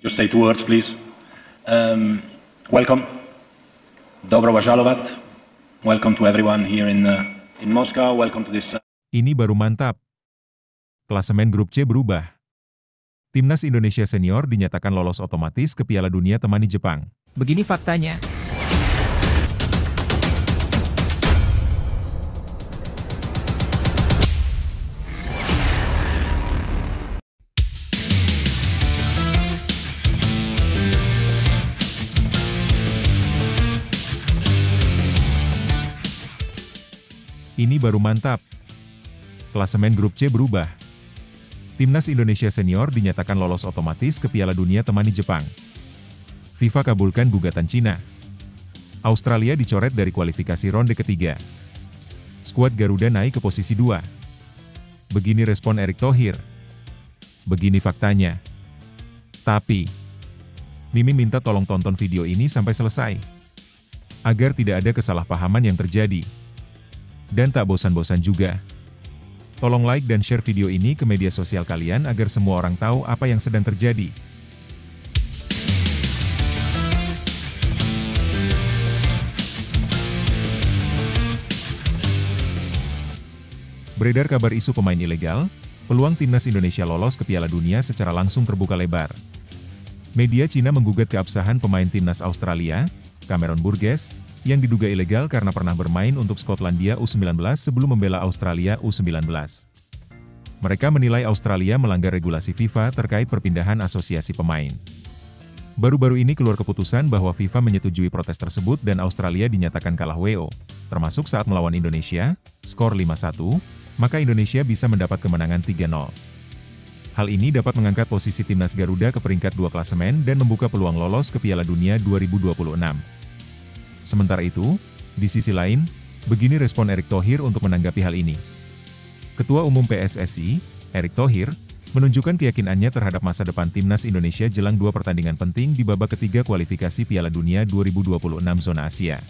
Just say 2 words, please. Welcome, Dobro Vajalovat. Welcome to everyone here in Moscow. Welcome to this. Ini baru mantap. Klasemen grup C berubah. Timnas Indonesia senior dinyatakan lolos otomatis ke Piala Dunia temani Jepang. Begini faktanya. Ini baru mantap. Klasemen grup C berubah. Timnas Indonesia senior dinyatakan lolos otomatis ke Piala Dunia temani Jepang. FIFA kabulkan gugatan Cina. Australia dicoret dari kualifikasi ronde ketiga. Skuad Garuda naik ke posisi 2. Begini respon Erick Thohir. Begini faktanya. Tapi, Mimi minta tolong tonton video ini sampai selesai. Agar tidak ada kesalahpahaman yang terjadi. Dan tak bosan-bosan juga. Tolong like dan share video ini ke media sosial kalian agar semua orang tahu apa yang sedang terjadi. Beredar kabar isu pemain ilegal, peluang Timnas Indonesia lolos ke Piala Dunia secara langsung terbuka lebar. Media Cina menggugat keabsahan pemain Timnas Australia, Cameron Burgess, yang diduga ilegal karena pernah bermain untuk Skotlandia U19 sebelum membela Australia U19. Mereka menilai Australia melanggar regulasi FIFA terkait perpindahan asosiasi pemain. Baru-baru ini keluar keputusan bahwa FIFA menyetujui protes tersebut dan Australia dinyatakan kalah WO, termasuk saat melawan Indonesia, skor 5-1, maka Indonesia bisa mendapat kemenangan 3-0. Hal ini dapat mengangkat posisi Timnas Garuda ke peringkat 2 klasemen dan membuka peluang lolos ke Piala Dunia 2026. Sementara itu, di sisi lain, begini respon Erick Thohir untuk menanggapi hal ini. Ketua Umum PSSI, Erick Thohir, menunjukkan keyakinannya terhadap masa depan Timnas Indonesia jelang 2 pertandingan penting di babak ketiga kualifikasi Piala Dunia 2026 zona Asia.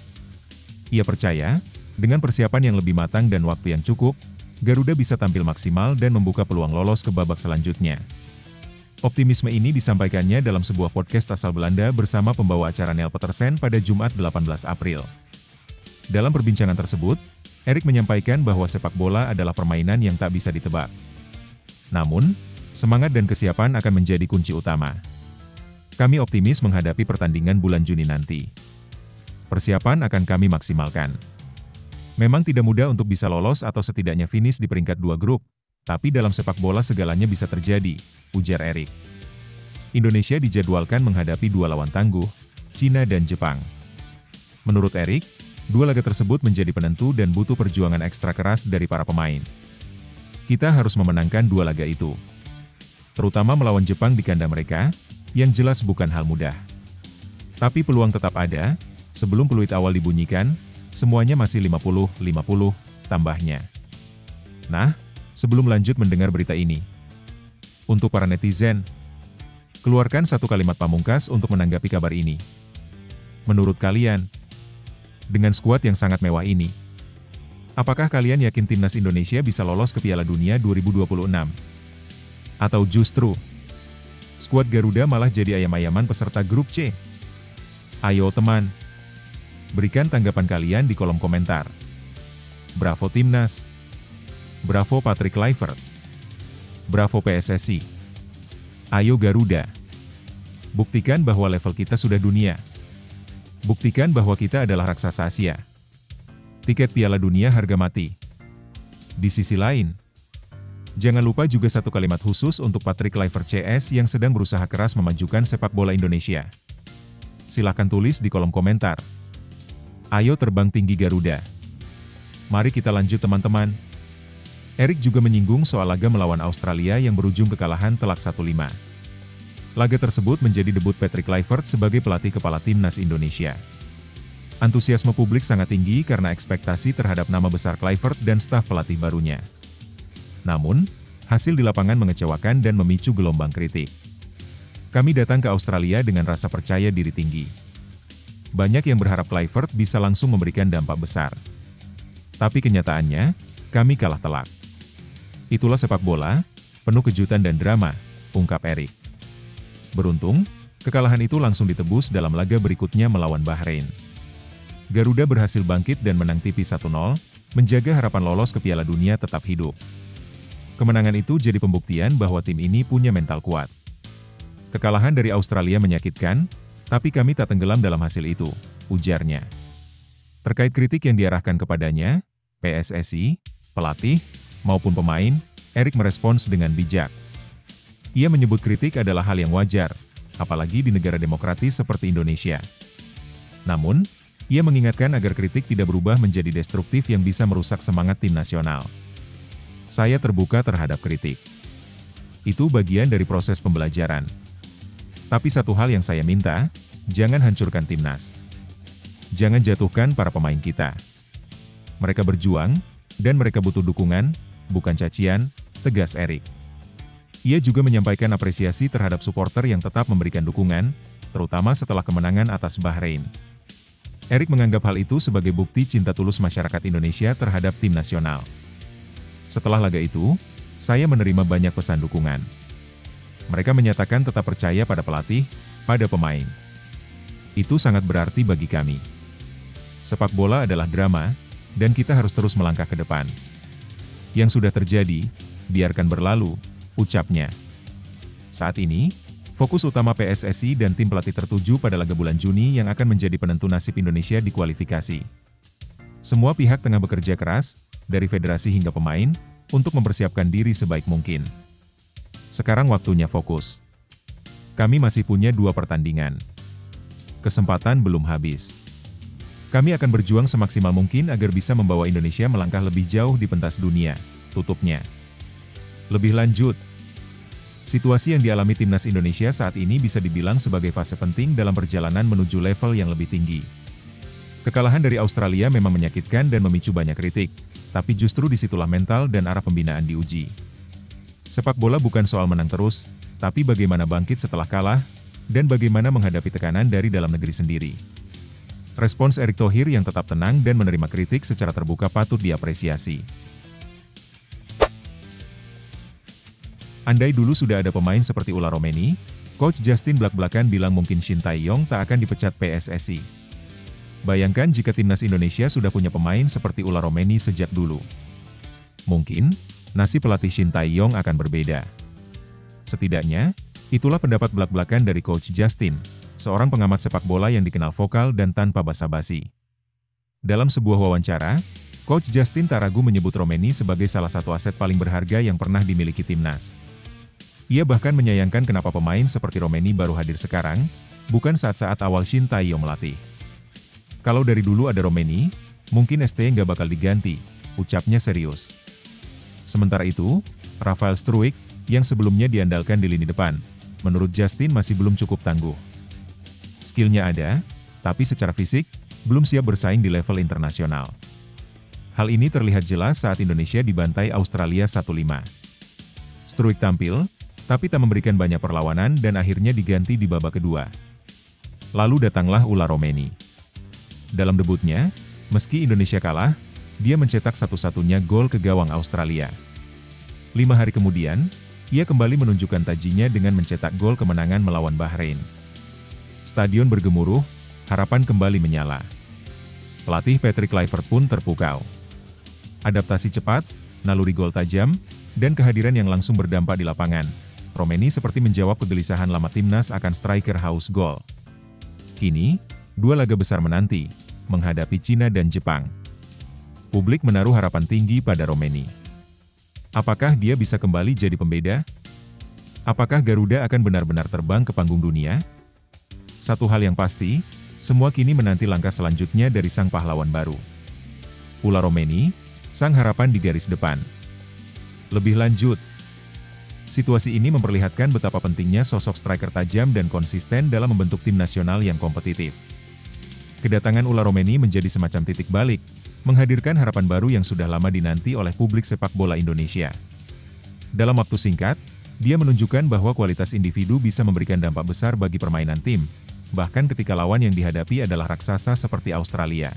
Ia percaya, dengan persiapan yang lebih matang dan waktu yang cukup, Garuda bisa tampil maksimal dan membuka peluang lolos ke babak selanjutnya. Optimisme ini disampaikannya dalam sebuah podcast asal Belanda bersama pembawa acara Neil Petersen pada Jumat 18 April. Dalam perbincangan tersebut, Erick menyampaikan bahwa sepak bola adalah permainan yang tak bisa ditebak. Namun, semangat dan kesiapan akan menjadi kunci utama. Kami optimis menghadapi pertandingan bulan Juni nanti. Persiapan akan kami maksimalkan. Memang tidak mudah untuk bisa lolos atau setidaknya finish di peringkat 2 grup, tapi dalam sepak bola segalanya bisa terjadi, ujar Erick. Indonesia dijadwalkan menghadapi 2 lawan tangguh, Cina dan Jepang. Menurut Erick, 2 laga tersebut menjadi penentu dan butuh perjuangan ekstra keras dari para pemain. Kita harus memenangkan 2 laga itu. Terutama melawan Jepang di kandang mereka, yang jelas bukan hal mudah. Tapi peluang tetap ada, sebelum peluit awal dibunyikan, semuanya masih 50-50, tambahnya. Nah, sebelum lanjut mendengar berita ini, untuk para netizen, keluarkan satu kalimat pamungkas untuk menanggapi kabar ini. Menurut kalian, dengan skuad yang sangat mewah ini, apakah kalian yakin Timnas Indonesia bisa lolos ke Piala Dunia 2026? Atau justru, skuad Garuda malah jadi ayam-ayaman peserta grup C? Ayo teman, berikan tanggapan kalian di kolom komentar. Bravo Timnas! Bravo Patrick Kluivert. Bravo PSSI. Ayo Garuda. Buktikan bahwa level kita sudah dunia. Buktikan bahwa kita adalah raksasa Asia. Tiket Piala Dunia harga mati. Di sisi lain, jangan lupa juga satu kalimat khusus untuk Patrick Kluivert CS yang sedang berusaha keras memajukan sepak bola Indonesia. Silahkan tulis di kolom komentar. Ayo terbang tinggi Garuda. Mari kita lanjut teman-teman. Erick juga menyinggung soal laga melawan Australia yang berujung kekalahan telak 1-5. Laga tersebut menjadi debut Patrick Kluivert sebagai pelatih kepala Timnas Indonesia. Antusiasme publik sangat tinggi karena ekspektasi terhadap nama besar Kluivert dan staf pelatih barunya. Namun, hasil di lapangan mengecewakan dan memicu gelombang kritik. Kami datang ke Australia dengan rasa percaya diri tinggi. Banyak yang berharap Kluivert bisa langsung memberikan dampak besar. Tapi kenyataannya, kami kalah telak. Itulah sepak bola, penuh kejutan dan drama, ungkap Erick. Beruntung, Kekalahan itu langsung ditebus dalam laga berikutnya melawan Bahrain. Garuda berhasil bangkit dan menang tipis 1-0, menjaga harapan lolos ke Piala Dunia tetap hidup. Kemenangan itu jadi pembuktian bahwa tim ini punya mental kuat. Kekalahan dari Australia menyakitkan, tapi kami tak tenggelam dalam hasil itu, ujarnya. Terkait kritik yang diarahkan kepadanya, PSSI, pelatih, maupun pemain, Erik merespons dengan bijak. Ia menyebut kritik adalah hal yang wajar, apalagi di negara demokratis seperti Indonesia. Namun, ia mengingatkan agar kritik tidak berubah menjadi destruktif yang bisa merusak semangat tim nasional. Saya terbuka terhadap kritik. Itu bagian dari proses pembelajaran. Tapi satu hal yang saya minta, jangan hancurkan timnas. Jangan jatuhkan para pemain kita. Mereka berjuang, dan mereka butuh dukungan, bukan cacian, tegas Erik. Ia juga menyampaikan apresiasi terhadap supporter yang tetap memberikan dukungan, terutama setelah kemenangan atas Bahrain. Erik menganggap hal itu sebagai bukti cinta tulus masyarakat Indonesia terhadap tim nasional. Setelah laga itu, saya menerima banyak pesan dukungan. Mereka menyatakan tetap percaya pada pelatih, pada pemain. Itu sangat berarti bagi kami. Sepak bola adalah drama, dan kita harus terus melangkah ke depan. Yang sudah terjadi, biarkan berlalu, ucapnya. Saat ini, fokus utama PSSI dan tim pelatih tertuju pada laga bulan Juni yang akan menjadi penentu nasib Indonesia di kualifikasi. Semua pihak tengah bekerja keras, dari federasi hingga pemain, untuk mempersiapkan diri sebaik mungkin. Sekarang waktunya fokus. Kami masih punya 2 pertandingan. Kesempatan belum habis. Kami akan berjuang semaksimal mungkin agar bisa membawa Indonesia melangkah lebih jauh di pentas dunia, tutupnya. Lebih lanjut, situasi yang dialami timnas Indonesia saat ini bisa dibilang sebagai fase penting dalam perjalanan menuju level yang lebih tinggi. Kekalahan dari Australia memang menyakitkan dan memicu banyak kritik, tapi justru disitulah mental dan arah pembinaan diuji. Sepak bola bukan soal menang terus, tapi bagaimana bangkit setelah kalah, dan bagaimana menghadapi tekanan dari dalam negeri sendiri. Respons Erick Thohir yang tetap tenang dan menerima kritik secara terbuka patut diapresiasi. Andai dulu sudah ada pemain seperti Ula Romeni, Coach Justin belak-belakan bilang mungkin Shin Tae-yong tak akan dipecat PSSI. Bayangkan jika timnas Indonesia sudah punya pemain seperti Ula Romeni sejak dulu. Mungkin, nasib pelatih Shin Tae-yong akan berbeda. Setidaknya, itulah pendapat belak-belakan dari Coach Justin, seorang pengamat sepak bola yang dikenal vokal dan tanpa basa-basi. Dalam sebuah wawancara, Coach Justin tak ragu menyebut Romeni sebagai salah satu aset paling berharga yang pernah dimiliki timnas. Ia bahkan menyayangkan kenapa pemain seperti Romeni baru hadir sekarang, bukan saat-saat awal Shin Tae-yong melatih. Kalau dari dulu ada Romeni, mungkin ST nggak bakal diganti, ucapnya serius. Sementara itu, Rafael Struijk, yang sebelumnya diandalkan di lini depan, menurut Justin masih belum cukup tangguh. Skillnya ada, tapi secara fisik, belum siap bersaing di level internasional. Hal ini terlihat jelas saat Indonesia dibantai Australia 1-5. Struijk tampil, tapi tak memberikan banyak perlawanan dan akhirnya diganti di babak kedua. Lalu datanglah Ula Romeni. Dalam debutnya, meski Indonesia kalah, dia mencetak satu-satunya gol ke gawang Australia. 5 hari kemudian, ia kembali menunjukkan tajinya dengan mencetak gol kemenangan melawan Bahrain. Stadion bergemuruh, harapan kembali menyala. Pelatih Patrick Kluivert pun terpukau. Adaptasi cepat, naluri gol tajam, dan kehadiran yang langsung berdampak di lapangan, Romeni seperti menjawab kegelisahan lama timnas akan striker haus gol. Kini, 2 laga besar menanti, menghadapi Cina dan Jepang. Publik menaruh harapan tinggi pada Romeni. Apakah dia bisa kembali jadi pembeda? Apakah Garuda akan benar-benar terbang ke panggung dunia? Satu hal yang pasti, semua kini menanti langkah selanjutnya dari sang pahlawan baru. Ula Romeni, sang harapan di garis depan. Lebih lanjut, situasi ini memperlihatkan betapa pentingnya sosok striker tajam dan konsisten dalam membentuk tim nasional yang kompetitif. Kedatangan Ula Romeni menjadi semacam titik balik, menghadirkan harapan baru yang sudah lama dinanti oleh publik sepak bola Indonesia. Dalam waktu singkat, dia menunjukkan bahwa kualitas individu bisa memberikan dampak besar bagi permainan tim, bahkan ketika lawan yang dihadapi adalah raksasa seperti Australia.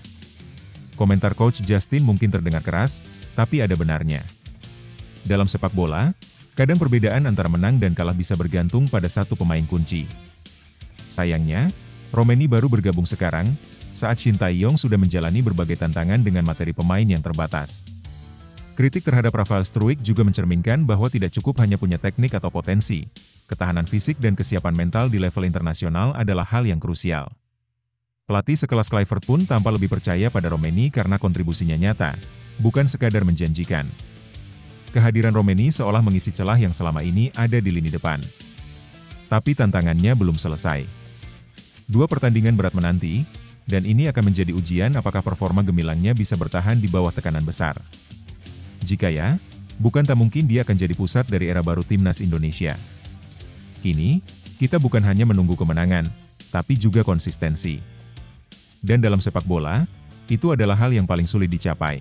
Komentar Coach Justin mungkin terdengar keras, tapi ada benarnya. Dalam sepak bola, kadang perbedaan antara menang dan kalah bisa bergantung pada satu pemain kunci. Sayangnya, Romeni baru bergabung sekarang, saat Shin Tae-yong sudah menjalani berbagai tantangan dengan materi pemain yang terbatas. Kritik terhadap Rafael Struijk juga mencerminkan bahwa tidak cukup hanya punya teknik atau potensi, ketahanan fisik dan kesiapan mental di level internasional adalah hal yang krusial. Pelatih sekelas Kluivert pun tampak lebih percaya pada Romeni karena kontribusinya nyata, bukan sekadar menjanjikan. Kehadiran Romeni seolah mengisi celah yang selama ini ada di lini depan. Tapi tantangannya belum selesai. 2 pertandingan berat menanti, dan ini akan menjadi ujian apakah performa gemilangnya bisa bertahan di bawah tekanan besar. Jika ya, bukan tak mungkin dia akan jadi pusat dari era baru timnas Indonesia. Kini, kita bukan hanya menunggu kemenangan, tapi juga konsistensi. Dan dalam sepak bola, itu adalah hal yang paling sulit dicapai.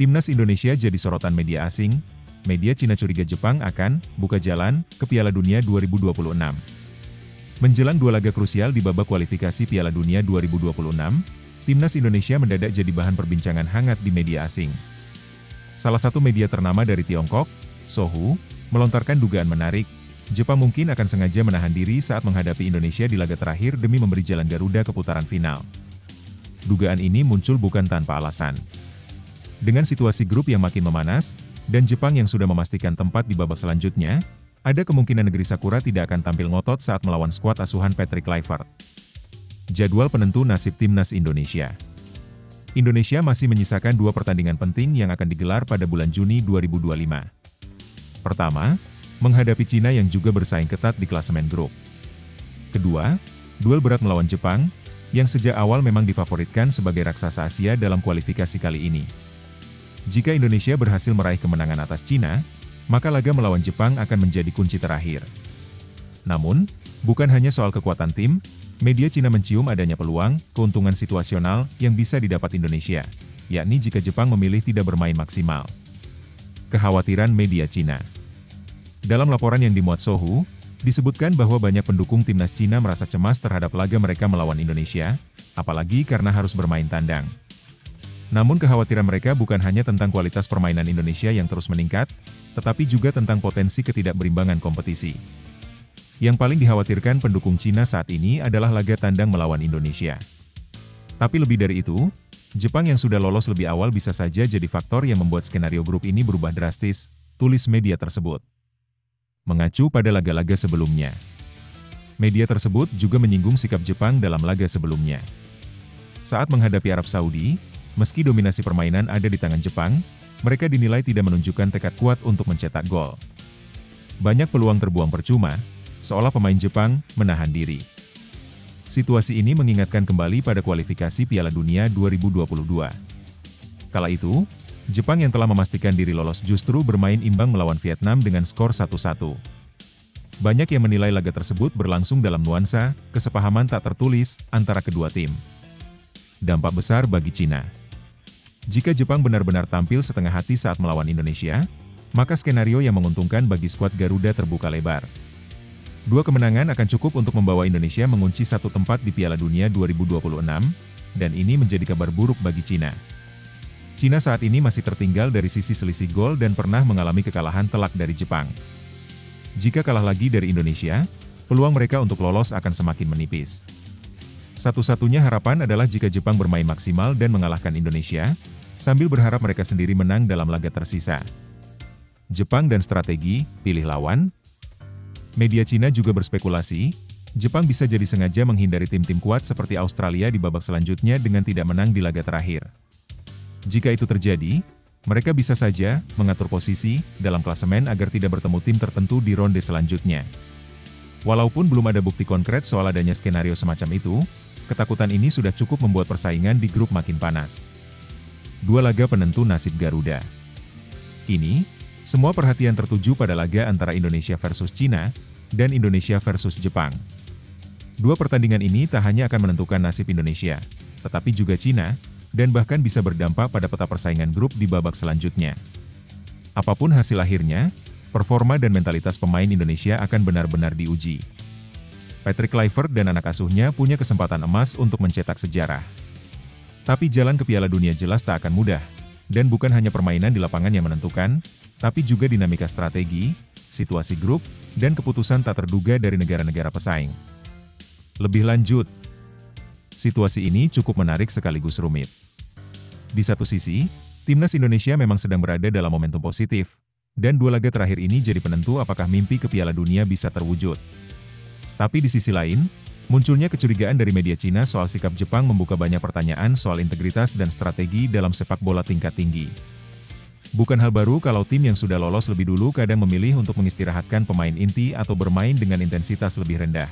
Timnas Indonesia jadi sorotan media asing, media Cina curiga Jepang akan buka jalan ke Piala Dunia 2026. Menjelang 2 laga krusial di babak kualifikasi Piala Dunia 2026, Timnas Indonesia mendadak jadi bahan perbincangan hangat di media asing. Salah satu media ternama dari Tiongkok, Sohu, melontarkan dugaan menarik, Jepang mungkin akan sengaja menahan diri saat menghadapi Indonesia di laga terakhir demi memberi jalan Garuda ke putaran final. Dugaan ini muncul bukan tanpa alasan. Dengan situasi grup yang makin memanas, dan Jepang yang sudah memastikan tempat di babak selanjutnya, ada kemungkinan negeri Sakura tidak akan tampil ngotot saat melawan skuad asuhan Patrick Kluivert. Jadwal penentu nasib timnas Indonesia. Indonesia masih menyisakan 2 pertandingan penting yang akan digelar pada bulan Juni 2025. Pertama, menghadapi Cina yang juga bersaing ketat di klasemen grup. Kedua, duel berat melawan Jepang, yang sejak awal memang difavoritkan sebagai raksasa Asia dalam kualifikasi kali ini. Jika Indonesia berhasil meraih kemenangan atas Cina, maka laga melawan Jepang akan menjadi kunci terakhir. Namun, bukan hanya soal kekuatan tim, media Cina mencium adanya peluang, keuntungan situasional yang bisa didapat Indonesia, yakni jika Jepang memilih tidak bermain maksimal. Kekhawatiran media Cina. Dalam laporan yang dimuat Sohu, disebutkan bahwa banyak pendukung timnas Cina merasa cemas terhadap laga mereka melawan Indonesia, apalagi karena harus bermain tandang. Namun kekhawatiran mereka bukan hanya tentang kualitas permainan Indonesia yang terus meningkat, tetapi juga tentang potensi ketidakberimbangan kompetisi. Yang paling dikhawatirkan pendukung Cina saat ini adalah laga tandang melawan Indonesia. Tapi lebih dari itu, Jepang yang sudah lolos lebih awal bisa saja jadi faktor yang membuat skenario grup ini berubah drastis, tulis media tersebut. Mengacu pada laga-laga sebelumnya. Media tersebut juga menyinggung sikap Jepang dalam laga sebelumnya. Saat menghadapi Arab Saudi, meski dominasi permainan ada di tangan Jepang, mereka dinilai tidak menunjukkan tekad kuat untuk mencetak gol. Banyak peluang terbuang percuma, seolah pemain Jepang menahan diri. Situasi ini mengingatkan kembali pada kualifikasi Piala Dunia 2022. Kala itu, Jepang yang telah memastikan diri lolos justru bermain imbang melawan Vietnam dengan skor 1-1. Banyak yang menilai laga tersebut berlangsung dalam nuansa kesepahaman tak tertulis antara kedua tim. Dampak besar bagi Cina. Jika Jepang benar-benar tampil setengah hati saat melawan Indonesia, maka skenario yang menguntungkan bagi skuad Garuda terbuka lebar. 2 kemenangan akan cukup untuk membawa Indonesia mengunci 1 tempat di Piala Dunia 2026, dan ini menjadi kabar buruk bagi Cina. Cina saat ini masih tertinggal dari sisi selisih gol dan pernah mengalami kekalahan telak dari Jepang. Jika kalah lagi dari Indonesia, peluang mereka untuk lolos akan semakin menipis. Satu-satunya harapan adalah jika Jepang bermain maksimal dan mengalahkan Indonesia, sambil berharap mereka sendiri menang dalam laga tersisa. Jepang dan strategi, pilih lawan. Media Cina juga berspekulasi, Jepang bisa jadi sengaja menghindari tim-tim kuat seperti Australia di babak selanjutnya dengan tidak menang di laga terakhir. Jika itu terjadi, mereka bisa saja mengatur posisi dalam klasemen agar tidak bertemu tim tertentu di ronde selanjutnya. Walaupun belum ada bukti konkret soal adanya skenario semacam itu, ketakutan ini sudah cukup membuat persaingan di grup makin panas. 2 laga penentu nasib Garuda. Ini, semua perhatian tertuju pada laga antara Indonesia versus Cina, dan Indonesia versus Jepang. 2 pertandingan ini tak hanya akan menentukan nasib Indonesia, tetapi juga Cina, dan bahkan bisa berdampak pada peta persaingan grup di babak selanjutnya. Apapun hasil akhirnya, performa dan mentalitas pemain Indonesia akan benar-benar diuji. Patrick Kluivert dan anak asuhnya punya kesempatan emas untuk mencetak sejarah. Tapi jalan ke Piala Dunia jelas tak akan mudah, dan bukan hanya permainan di lapangan yang menentukan, tapi juga dinamika strategi, situasi grup, dan keputusan tak terduga dari negara-negara pesaing. Lebih lanjut, situasi ini cukup menarik sekaligus rumit. Di satu sisi, timnas Indonesia memang sedang berada dalam momentum positif, dan 2 laga terakhir ini jadi penentu apakah mimpi ke Piala Dunia bisa terwujud. Tapi di sisi lain, munculnya kecurigaan dari media Cina soal sikap Jepang membuka banyak pertanyaan soal integritas dan strategi dalam sepak bola tingkat tinggi. Bukan hal baru kalau tim yang sudah lolos lebih dulu kadang memilih untuk mengistirahatkan pemain inti atau bermain dengan intensitas lebih rendah.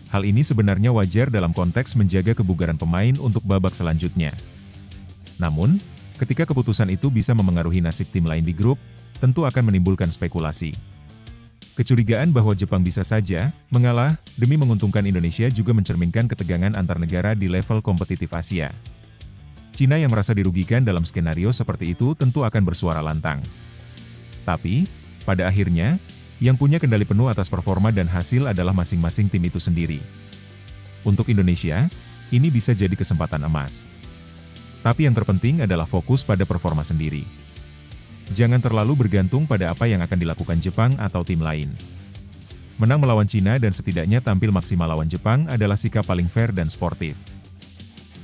Hal ini sebenarnya wajar dalam konteks menjaga kebugaran pemain untuk babak selanjutnya. Namun, ketika keputusan itu bisa memengaruhi nasib tim lain di grup, tentu akan menimbulkan spekulasi. Kecurigaan bahwa Jepang bisa saja mengalah demi menguntungkan Indonesia juga mencerminkan ketegangan antar negara di level kompetitif Asia. Cina yang merasa dirugikan dalam skenario seperti itu tentu akan bersuara lantang. Tapi, pada akhirnya, yang punya kendali penuh atas performa dan hasil adalah masing-masing tim itu sendiri. Untuk Indonesia, ini bisa jadi kesempatan emas. Tapi yang terpenting adalah fokus pada performa sendiri. Jangan terlalu bergantung pada apa yang akan dilakukan Jepang atau tim lain. Menang melawan Cina dan setidaknya tampil maksimal lawan Jepang adalah sikap paling fair dan sportif.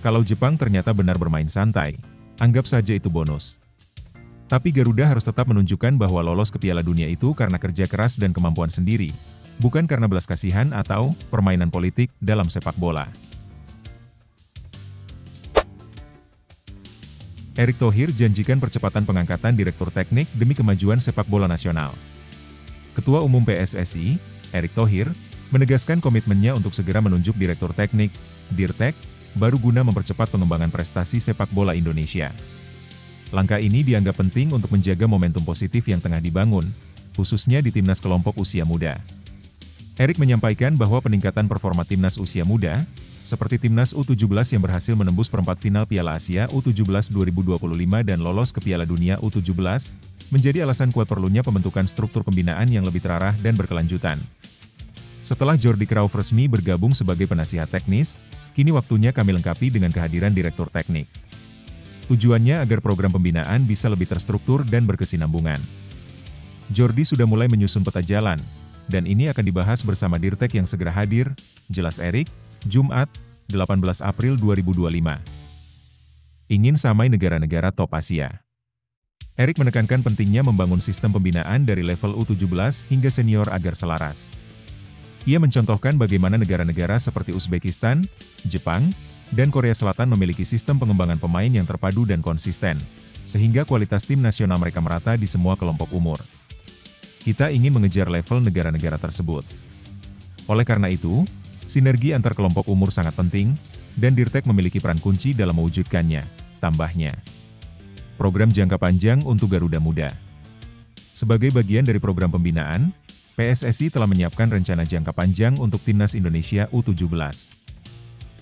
Kalau Jepang ternyata benar bermain santai, anggap saja itu bonus. Tapi Garuda harus tetap menunjukkan bahwa lolos ke Piala Dunia itu karena kerja keras dan kemampuan sendiri, bukan karena belas kasihan atau permainan politik dalam sepak bola. Erick Thohir janjikan percepatan pengangkatan Direktur Teknik demi kemajuan sepak bola nasional. Ketua Umum PSSI, Erick Thohir, menegaskan komitmennya untuk segera menunjuk Direktur Teknik, Dirtek, baru guna mempercepat pengembangan prestasi sepak bola Indonesia. Langkah ini dianggap penting untuk menjaga momentum positif yang tengah dibangun, khususnya di timnas kelompok usia muda. Erick menyampaikan bahwa peningkatan performa timnas usia muda, seperti timnas U17 yang berhasil menembus perempat final Piala Asia U17 2025 dan lolos ke Piala Dunia U17, menjadi alasan kuat perlunya pembentukan struktur pembinaan yang lebih terarah dan berkelanjutan. Setelah Jordi Crauyff resmi bergabung sebagai penasihat teknis, kini waktunya kami lengkapi dengan kehadiran Direktur Teknik. Tujuannya agar program pembinaan bisa lebih terstruktur dan berkesinambungan. Jordi sudah mulai menyusun peta jalan, dan ini akan dibahas bersama Dirtek yang segera hadir, jelas Erick, Jumat, 18 April 2025. Ingin samai negara-negara top Asia. Erick menekankan pentingnya membangun sistem pembinaan dari level U17 hingga senior agar selaras. Ia mencontohkan bagaimana negara-negara seperti Uzbekistan, Jepang, dan Korea Selatan memiliki sistem pengembangan pemain yang terpadu dan konsisten, sehingga kualitas tim nasional mereka merata di semua kelompok umur. Kita ingin mengejar level negara-negara tersebut. Oleh karena itu, sinergi antar kelompok umur sangat penting, dan Dirtek memiliki peran kunci dalam mewujudkannya, tambahnya. Program jangka panjang untuk Garuda Muda. Sebagai bagian dari program pembinaan, PSSI telah menyiapkan rencana jangka panjang untuk Timnas Indonesia U17.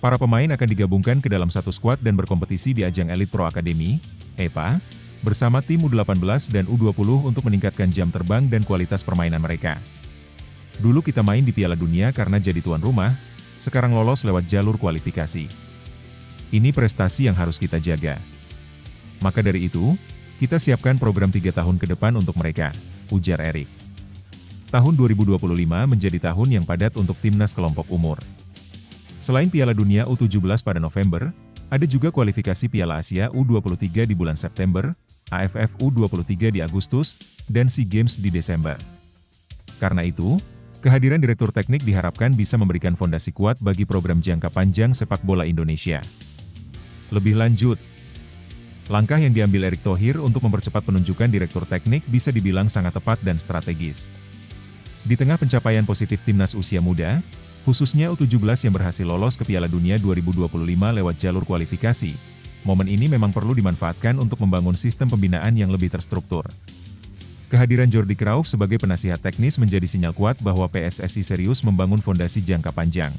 Para pemain akan digabungkan ke dalam satu skuad dan berkompetisi di ajang Elite Pro Academy, EPA, bersama tim U18 dan U20 untuk meningkatkan jam terbang dan kualitas permainan mereka. Dulu kita main di Piala Dunia karena jadi tuan rumah, sekarang lolos lewat jalur kualifikasi. Ini prestasi yang harus kita jaga. Maka dari itu, kita siapkan program 3 tahun ke depan untuk mereka, ujar Erick. Tahun 2025 menjadi tahun yang padat untuk timnas kelompok umur. Selain Piala Dunia U17 pada November, ada juga kualifikasi Piala Asia U23 di bulan September, AFF U23 di Agustus, dan SEA Games di Desember. Karena itu, kehadiran Direktur Teknik diharapkan bisa memberikan fondasi kuat bagi program jangka panjang sepak bola Indonesia. Lebih lanjut, langkah yang diambil Erick Thohir untuk mempercepat penunjukan Direktur Teknik bisa dibilang sangat tepat dan strategis. Di tengah pencapaian positif timnas usia muda, khususnya U17 yang berhasil lolos ke Piala Dunia 2025 lewat jalur kualifikasi, momen ini memang perlu dimanfaatkan untuk membangun sistem pembinaan yang lebih terstruktur. Kehadiran Jordi Crauyff sebagai penasihat teknis menjadi sinyal kuat bahwa PSSI serius membangun fondasi jangka panjang.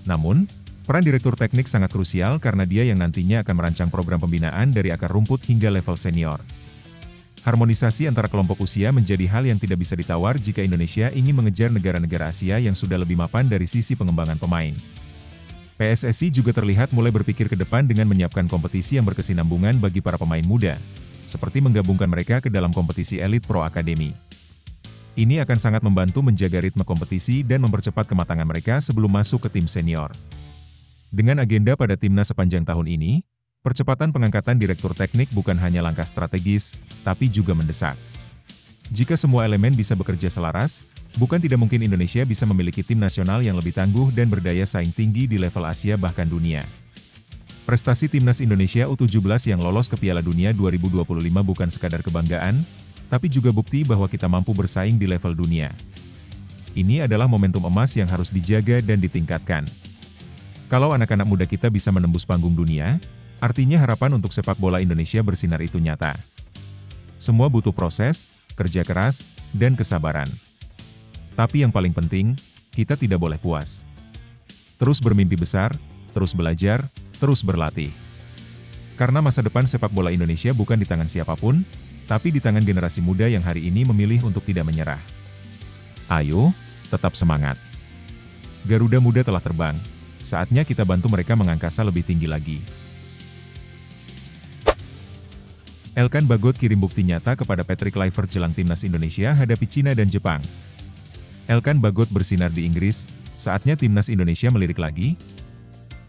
Namun, peran Direktur Teknik sangat krusial karena dia yang nantinya akan merancang program pembinaan dari akar rumput hingga level senior. Harmonisasi antara kelompok usia menjadi hal yang tidak bisa ditawar jika Indonesia ingin mengejar negara-negara Asia yang sudah lebih mapan dari sisi pengembangan pemain. PSSI juga terlihat mulai berpikir ke depan dengan menyiapkan kompetisi yang berkesinambungan bagi para pemain muda, seperti menggabungkan mereka ke dalam kompetisi elit Pro Academy. Ini akan sangat membantu menjaga ritme kompetisi dan mempercepat kematangan mereka sebelum masuk ke tim senior. Dengan agenda pada timnas sepanjang tahun ini, percepatan pengangkatan direktur teknik bukan hanya langkah strategis, tapi juga mendesak. Jika semua elemen bisa bekerja selaras, bukan tidak mungkin Indonesia bisa memiliki tim nasional yang lebih tangguh dan berdaya saing tinggi di level Asia bahkan dunia. Prestasi timnas Indonesia U17 yang lolos ke Piala Dunia 2025 bukan sekadar kebanggaan, tapi juga bukti bahwa kita mampu bersaing di level dunia. Ini adalah momentum emas yang harus dijaga dan ditingkatkan. Kalau anak-anak muda kita bisa menembus panggung dunia, artinya harapan untuk sepak bola Indonesia bersinar itu nyata. Semua butuh proses, kerja keras, dan kesabaran. Tapi yang paling penting, kita tidak boleh puas. Terus bermimpi besar, terus belajar, terus berlatih. Karena masa depan sepak bola Indonesia bukan di tangan siapapun, tapi di tangan generasi muda yang hari ini memilih untuk tidak menyerah. Ayo, tetap semangat. Garuda Muda telah terbang. Saatnya kita bantu mereka mengangkasa lebih tinggi lagi. Elkan Bagot kirim bukti nyata kepada Patrick Kluivert jelang timnas Indonesia hadapi Cina dan Jepang. Elkan Bagot bersinar di Inggris, saatnya timnas Indonesia melirik lagi.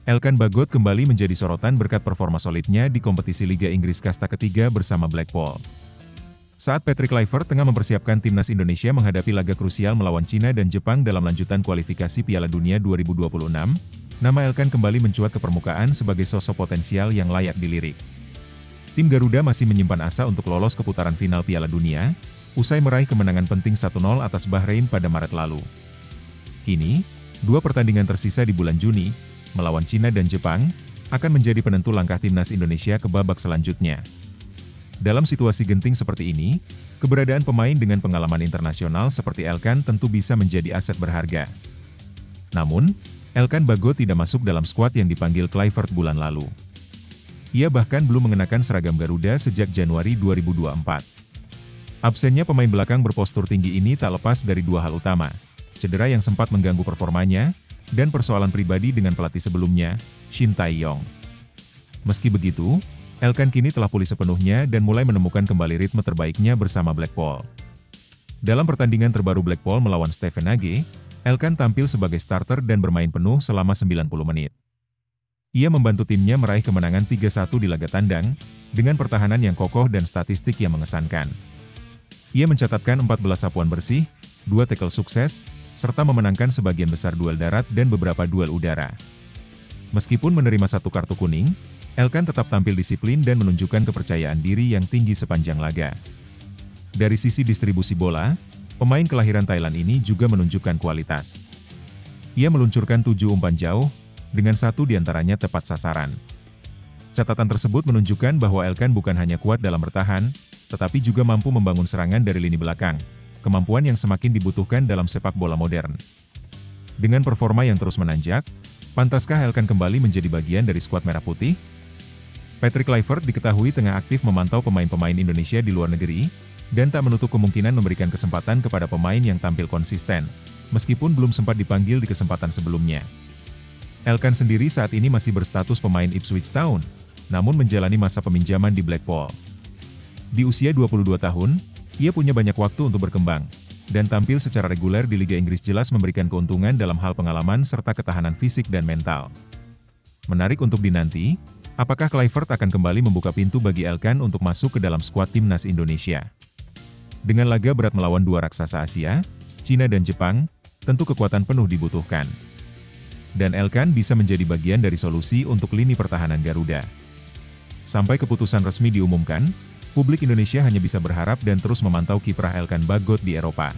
Elkan Bagot kembali menjadi sorotan berkat performa solidnya di kompetisi Liga Inggris kasta ketiga bersama Blackpool. Saat Patrick Kluivert tengah mempersiapkan timnas Indonesia menghadapi laga krusial melawan Cina dan Jepang dalam lanjutan kualifikasi Piala Dunia 2026, nama Elkan kembali mencuat ke permukaan sebagai sosok potensial yang layak dilirik. Tim Garuda masih menyimpan asa untuk lolos ke putaran final Piala Dunia, usai meraih kemenangan penting 1-0 atas Bahrain pada Maret lalu. Kini, dua pertandingan tersisa di bulan Juni, melawan Cina dan Jepang, akan menjadi penentu langkah timnas Indonesia ke babak selanjutnya. Dalam situasi genting seperti ini, keberadaan pemain dengan pengalaman internasional seperti Elkan tentu bisa menjadi aset berharga. Namun, Elkan Bagot tidak masuk dalam skuad yang dipanggil Kluivert bulan lalu. Ia bahkan belum mengenakan seragam Garuda sejak Januari 2024. Absennya pemain belakang berpostur tinggi ini tak lepas dari dua hal utama, cedera yang sempat mengganggu performanya, dan persoalan pribadi dengan pelatih sebelumnya, Shin Tae-yong. Meski begitu, Elkan kini telah pulih sepenuhnya dan mulai menemukan kembali ritme terbaiknya bersama Blackpool. Dalam pertandingan terbaru Blackpool melawan Stevenage, Elkan tampil sebagai starter dan bermain penuh selama 90 menit. Ia membantu timnya meraih kemenangan 3-1 di laga tandang, dengan pertahanan yang kokoh dan statistik yang mengesankan. Ia mencatatkan 14 sapuan bersih, 2 tackle sukses, serta memenangkan sebagian besar duel darat dan beberapa duel udara. Meskipun menerima 1 kartu kuning, Elkan tetap tampil disiplin dan menunjukkan kepercayaan diri yang tinggi sepanjang laga. Dari sisi distribusi bola, pemain kelahiran Thailand ini juga menunjukkan kualitas. Ia meluncurkan 7 umpan jauh, dengan 1 diantaranya tepat sasaran. Catatan tersebut menunjukkan bahwa Elkan bukan hanya kuat dalam bertahan, tetapi juga mampu membangun serangan dari lini belakang, kemampuan yang semakin dibutuhkan dalam sepak bola modern. Dengan performa yang terus menanjak, pantaskah Elkan kembali menjadi bagian dari skuad Merah Putih? Patrick Kluivert diketahui tengah aktif memantau pemain-pemain Indonesia di luar negeri, dan tak menutup kemungkinan memberikan kesempatan kepada pemain yang tampil konsisten, meskipun belum sempat dipanggil di kesempatan sebelumnya. Elkan sendiri saat ini masih berstatus pemain Ipswich Town, namun menjalani masa peminjaman di Blackpool. Di usia 22 tahun, ia punya banyak waktu untuk berkembang, dan tampil secara reguler di Liga Inggris jelas memberikan keuntungan dalam hal pengalaman serta ketahanan fisik dan mental. Menarik untuk dinanti, apakah Kluivert akan kembali membuka pintu bagi Elkan untuk masuk ke dalam skuad timnas Indonesia. Dengan laga berat melawan dua raksasa Asia, Cina dan Jepang, tentu kekuatan penuh dibutuhkan. Dan Elkan bisa menjadi bagian dari solusi untuk lini pertahanan Garuda. Sampai keputusan resmi diumumkan, publik Indonesia hanya bisa berharap dan terus memantau kiprah Elkan Bagot di Eropa.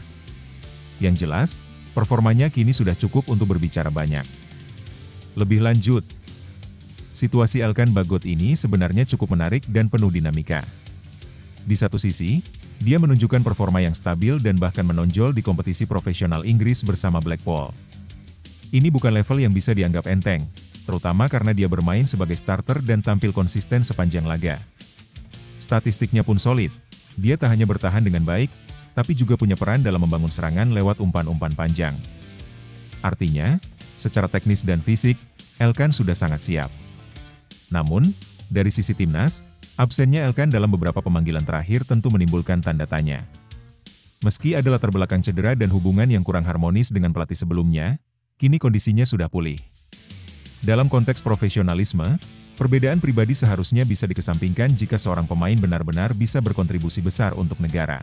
Yang jelas, performanya kini sudah cukup untuk berbicara banyak. Lebih lanjut, situasi Elkan Bagot ini sebenarnya cukup menarik dan penuh dinamika. Di satu sisi, dia menunjukkan performa yang stabil dan bahkan menonjol di kompetisi profesional Inggris bersama Blackpool. Ini bukan level yang bisa dianggap enteng, terutama karena dia bermain sebagai starter dan tampil konsisten sepanjang laga. Statistiknya pun solid, dia tak hanya bertahan dengan baik, tapi juga punya peran dalam membangun serangan lewat umpan-umpan panjang. Artinya, secara teknis dan fisik, Elkan sudah sangat siap. Namun, dari sisi timnas, absennya Elkan dalam beberapa pemanggilan terakhir tentu menimbulkan tanda tanya. Meski ada latar belakang cedera dan hubungan yang kurang harmonis dengan pelatih sebelumnya, kini kondisinya sudah pulih. Dalam konteks profesionalisme, perbedaan pribadi seharusnya bisa dikesampingkan jika seorang pemain benar-benar bisa berkontribusi besar untuk negara.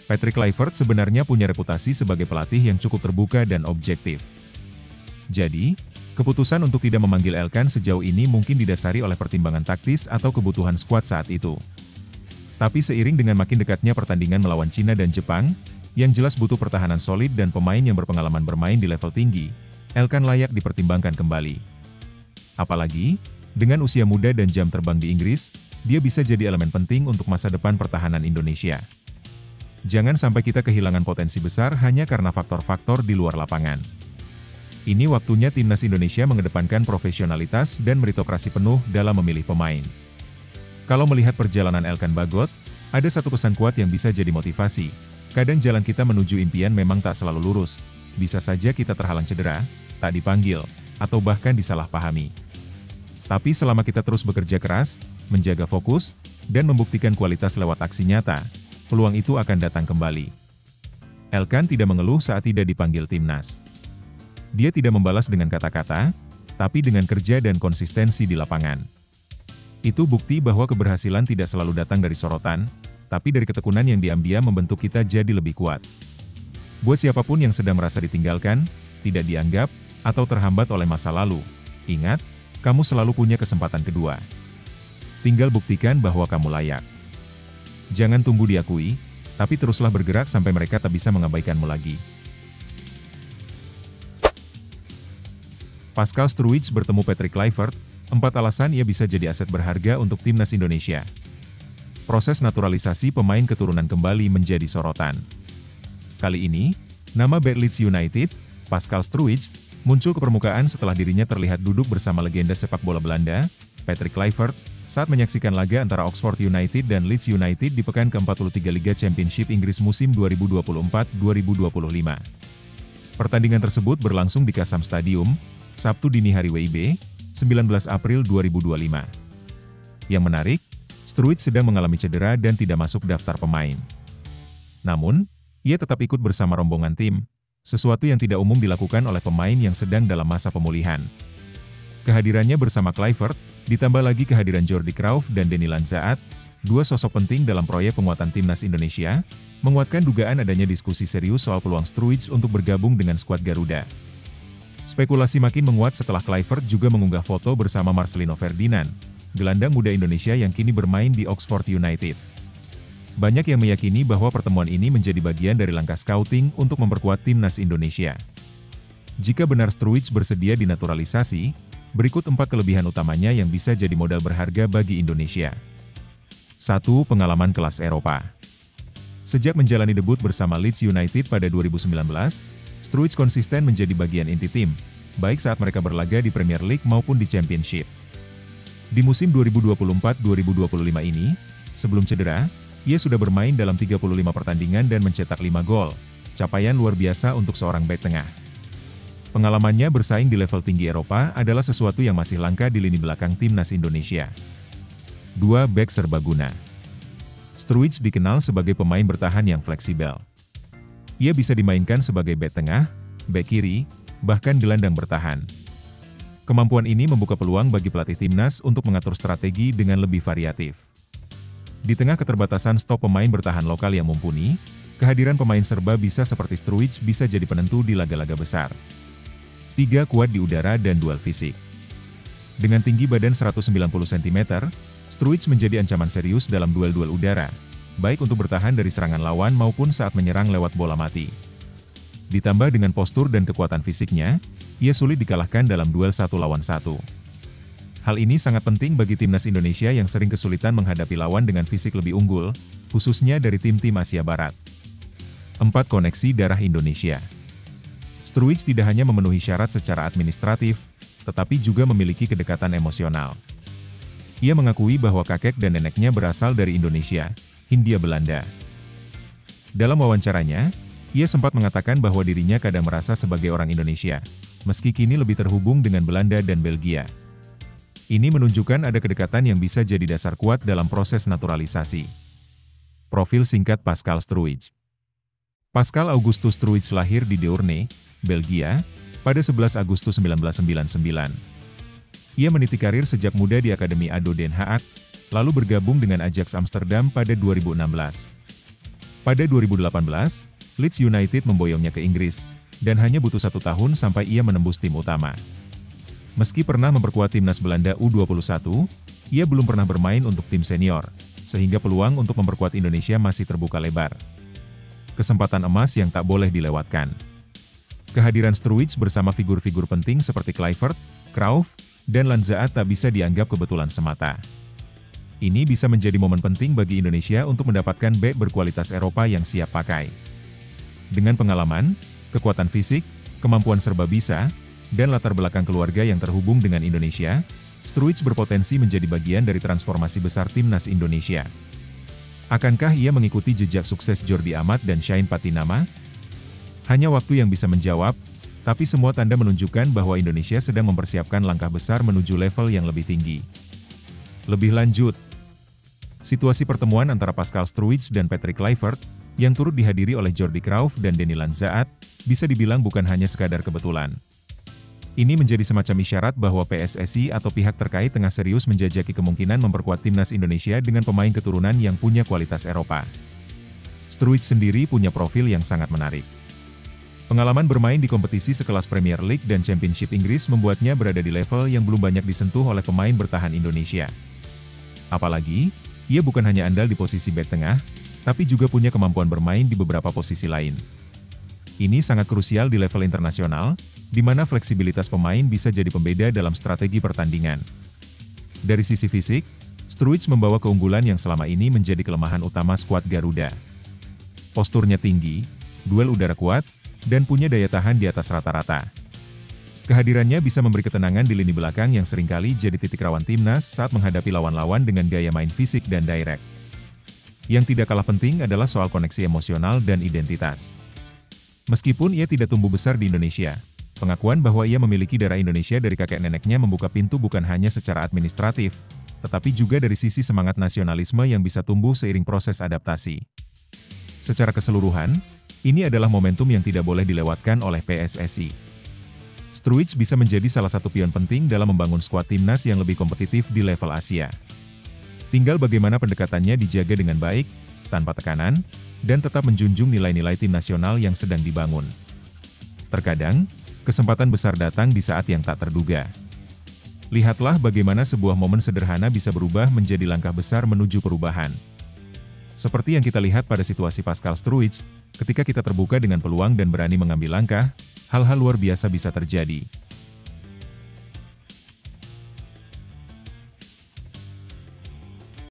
Patrick Kluivert sebenarnya punya reputasi sebagai pelatih yang cukup terbuka dan objektif. Jadi, keputusan untuk tidak memanggil Elkan sejauh ini mungkin didasari oleh pertimbangan taktis atau kebutuhan skuad saat itu. Tapi seiring dengan makin dekatnya pertandingan melawan Cina dan Jepang, yang jelas butuh pertahanan solid dan pemain yang berpengalaman bermain di level tinggi, Elkan layak dipertimbangkan kembali. Apalagi, dengan usia muda dan jam terbang di Inggris, dia bisa jadi elemen penting untuk masa depan pertahanan Indonesia. Jangan sampai kita kehilangan potensi besar hanya karena faktor-faktor di luar lapangan. Ini waktunya timnas Indonesia mengedepankan profesionalitas dan meritokrasi penuh dalam memilih pemain. Kalau melihat perjalanan Elkan Bagot, ada satu pesan kuat yang bisa jadi motivasi. Kadang jalan kita menuju impian memang tak selalu lurus. Bisa saja kita terhalang cedera, tak dipanggil, atau bahkan disalahpahami. Tapi selama kita terus bekerja keras, menjaga fokus, dan membuktikan kualitas lewat aksi nyata, peluang itu akan datang kembali. Elkan tidak mengeluh saat tidak dipanggil timnas. Dia tidak membalas dengan kata-kata, tapi dengan kerja dan konsistensi di lapangan. Itu bukti bahwa keberhasilan tidak selalu datang dari sorotan, tapi dari ketekunan yang diam-diam membentuk kita jadi lebih kuat. Buat siapapun yang sedang merasa ditinggalkan, tidak dianggap, atau terhambat oleh masa lalu, ingat, kamu selalu punya kesempatan kedua. Tinggal buktikan bahwa kamu layak. Jangan tunggu diakui, tapi teruslah bergerak sampai mereka tak bisa mengabaikanmu lagi. Pascal Struijk bertemu Patrick Kluivert, 4 alasan ia bisa jadi aset berharga untuk timnas Indonesia. Proses naturalisasi pemain keturunan kembali menjadi sorotan. Kali ini, nama bek Leeds United, Pascal Struijk, muncul ke permukaan setelah dirinya terlihat duduk bersama legenda sepak bola Belanda, Patrick Kluivert, saat menyaksikan laga antara Oxford United dan Leeds United di pekan ke-43 Liga Championship Inggris musim 2024-2025. Pertandingan tersebut berlangsung di Kassam Stadium, Sabtu dini hari WIB, 19 April 2025. Yang menarik, Struijk sedang mengalami cedera dan tidak masuk daftar pemain. Namun, ia tetap ikut bersama rombongan tim, sesuatu yang tidak umum dilakukan oleh pemain yang sedang dalam masa pemulihan. Kehadirannya bersama Kluivert, ditambah lagi kehadiran Jordi Cruyff dan Denny Lanzaat, dua sosok penting dalam proyek penguatan timnas Indonesia, menguatkan dugaan adanya diskusi serius soal peluang Struijk untuk bergabung dengan skuad Garuda. Spekulasi makin menguat setelah Kluivert juga mengunggah foto bersama Marcelino Ferdinand, gelandang muda Indonesia yang kini bermain di Oxford United. Banyak yang meyakini bahwa pertemuan ini menjadi bagian dari langkah scouting untuk memperkuat timnas Indonesia. Jika benar Struijk bersedia dinaturalisasi, berikut 4 kelebihan utamanya yang bisa jadi modal berharga bagi Indonesia. 1. Pengalaman kelas Eropa. Sejak menjalani debut bersama Leeds United pada 2019, Struijk konsisten menjadi bagian inti tim, baik saat mereka berlaga di Premier League maupun di Championship. Di musim 2024-2025 ini, sebelum cedera, ia sudah bermain dalam 35 pertandingan dan mencetak 5 gol, capaian luar biasa untuk seorang bek tengah. Pengalamannya bersaing di level tinggi Eropa adalah sesuatu yang masih langka di lini belakang timnas Indonesia. 2. Bek serbaguna. Struijk dikenal sebagai pemain bertahan yang fleksibel. Ia bisa dimainkan sebagai bek tengah, bek kiri, bahkan gelandang bertahan. Kemampuan ini membuka peluang bagi pelatih timnas untuk mengatur strategi dengan lebih variatif. Di tengah keterbatasan stok pemain bertahan lokal yang mumpuni, kehadiran pemain serba bisa seperti Struijk bisa jadi penentu di laga-laga besar. 3. Kuat di udara dan duel fisik. Dengan tinggi badan 190 cm, Struijk menjadi ancaman serius dalam duel-duel udara, baik untuk bertahan dari serangan lawan maupun saat menyerang lewat bola mati. Ditambah dengan postur dan kekuatan fisiknya, ia sulit dikalahkan dalam duel 1 lawan 1. Hal ini sangat penting bagi timnas Indonesia yang sering kesulitan menghadapi lawan dengan fisik lebih unggul, khususnya dari tim-tim Asia Barat. 4. Koneksi darah Indonesia. Struijk tidak hanya memenuhi syarat secara administratif, tetapi juga memiliki kedekatan emosional. Ia mengakui bahwa kakek dan neneknya berasal dari Indonesia, Hindia Belanda. Dalam wawancaranya, Ia sempat mengatakan bahwa dirinya kadang merasa sebagai orang Indonesia, meski kini lebih terhubung dengan Belanda dan Belgia. Ini menunjukkan ada kedekatan yang bisa jadi dasar kuat dalam proses naturalisasi. Profil singkat Pascal Struijk. Pascal Augustus Struijk lahir di Deurne, Belgia, pada 11 Agustus 1999. Ia meniti karir sejak muda di Akademi ADO Den Haag, lalu bergabung dengan Ajax Amsterdam pada 2016. Pada 2018, Leeds United memboyongnya ke Inggris, dan hanya butuh 1 tahun sampai ia menembus tim utama. Meski pernah memperkuat timnas Belanda U21, ia belum pernah bermain untuk tim senior, sehingga peluang untuk memperkuat Indonesia masih terbuka lebar. Kesempatan emas yang tak boleh dilewatkan. Kehadiran Struijk bersama figur-figur penting seperti Kluivert, Cruyff, dan Lanzaat tak bisa dianggap kebetulan semata. Ini bisa menjadi momen penting bagi Indonesia untuk mendapatkan bek berkualitas Eropa yang siap pakai. Dengan pengalaman, kekuatan fisik, kemampuan serba bisa, dan latar belakang keluarga yang terhubung dengan Indonesia, Struijk berpotensi menjadi bagian dari transformasi besar timnas Indonesia. Akankah ia mengikuti jejak sukses Jordi Amat dan Shain Patinama? Hanya waktu yang bisa menjawab, tapi semua tanda menunjukkan bahwa Indonesia sedang mempersiapkan langkah besar menuju level yang lebih tinggi. Lebih lanjut, situasi pertemuan antara Pascal Struijk dan Patrick Kluivert, yang turut dihadiri oleh Jordi Cruyff dan Denny Lanzaat, bisa dibilang bukan hanya sekadar kebetulan. Ini menjadi semacam isyarat bahwa PSSI atau pihak terkait tengah serius menjajaki kemungkinan memperkuat timnas Indonesia dengan pemain keturunan yang punya kualitas Eropa. Struijk sendiri punya profil yang sangat menarik. Pengalaman bermain di kompetisi sekelas Premier League dan Championship Inggris membuatnya berada di level yang belum banyak disentuh oleh pemain bertahan Indonesia. Apalagi, ia bukan hanya andal di posisi bek tengah, tapi juga punya kemampuan bermain di beberapa posisi lain. Ini sangat krusial di level internasional, di mana fleksibilitas pemain bisa jadi pembeda dalam strategi pertandingan. Dari sisi fisik, Struijk membawa keunggulan yang selama ini menjadi kelemahan utama skuad Garuda. Posturnya tinggi, duel udara kuat, dan punya daya tahan di atas rata-rata. Kehadirannya bisa memberi ketenangan di lini belakang yang seringkali jadi titik rawan timnas saat menghadapi lawan-lawan dengan gaya main fisik dan direct. Yang tidak kalah penting adalah soal koneksi emosional dan identitas. Meskipun ia tidak tumbuh besar di Indonesia, pengakuan bahwa ia memiliki darah Indonesia dari kakek neneknya membuka pintu bukan hanya secara administratif, tetapi juga dari sisi semangat nasionalisme yang bisa tumbuh seiring proses adaptasi. Secara keseluruhan, ini adalah momentum yang tidak boleh dilewatkan oleh PSSI. Struijk bisa menjadi salah satu pion penting dalam membangun skuad timnas yang lebih kompetitif di level Asia. Tinggal bagaimana pendekatannya dijaga dengan baik, tanpa tekanan, dan tetap menjunjung nilai-nilai tim nasional yang sedang dibangun. Terkadang, kesempatan besar datang di saat yang tak terduga. Lihatlah bagaimana sebuah momen sederhana bisa berubah menjadi langkah besar menuju perubahan. Seperti yang kita lihat pada situasi Pascal Struijk, ketika kita terbuka dengan peluang dan berani mengambil langkah, hal-hal luar biasa bisa terjadi.